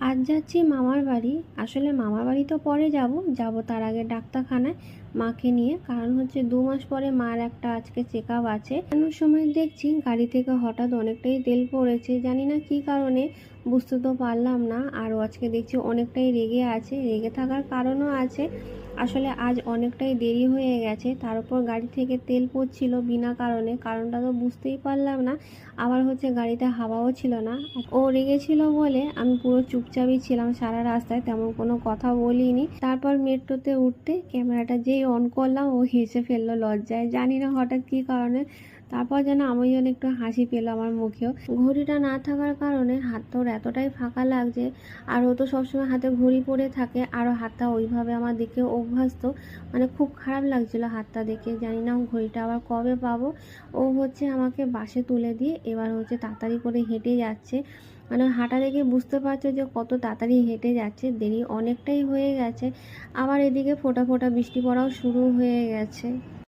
আজ যাচ্ছি মামার বাড়ি। আসলে মামার বাড়ি তো পরে যাব তার আগে ডাক্তারখানায় মাকে নিয়ে। কারণ হচ্ছে 2 মাস পরে মার একটা আজকে চেক আপ আছে। এমন সময় দেখছি গাড়ি থেকে হঠাৎ অনেকটাই তেল পড়েছে, জানি না কি কারণে, বুঝতে তো পারলাম না। আর আজকে দেখছি অনেকটাই রেগে আছে, রেগে থাকার কারণও আছে। আসলে আজ অনেকটাই দেরি হয়ে গেছে, তার উপর গাড়ি থেকে তেল পড়ছিল বিনা কারণে, কারণটা তো বুঝতেই পারলাম না। আবার হচ্ছে গাড়িতে হাওয়াও ছিল না। ও রেগেছিল বলে আমি পুরো চুপচাপই ছিলাম সারা রাস্তায়, তেমন কোনো কথা বলিনি। তারপর মেট্রোতে উঠতে ক্যামেরাটা যেই অন করলাম ও হেসে ফেললো লজ্জায়, জানি না হঠাৎ কী কারণে। তারপর যেন আমি যেন একটু হাসি পেলো আমার মুখেও। ঘড়িটা না থাকার কারণে হাতটা ওর এতটাই ফাঁকা লাগছে। আর ও তো সবসময় হাতে ঘড়ি পরে থাকে, আরও হাতটা ওইভাবে আমার দিকে অভ্যস্ত। মানে খুব খারাপ লাগছিল হাতটা দেখে, জানি না ঘড়িটা আবার কবে পাবো। ও হচ্ছে আমাকে বাসে তুলে দিয়ে এবার হচ্ছে তাড়াতাড়ি করে হেঁটে যাচ্ছে। মানে হাঁটা দেখে বুঝতে পারছো যে কত তাড়াতাড়ি হেঁটে যাচ্ছে, দেরি অনেকটাই হয়ে গেছে। আবার এদিকে ফোঁটা ফোঁটা বৃষ্টি পড়াও শুরু হয়ে গেছে।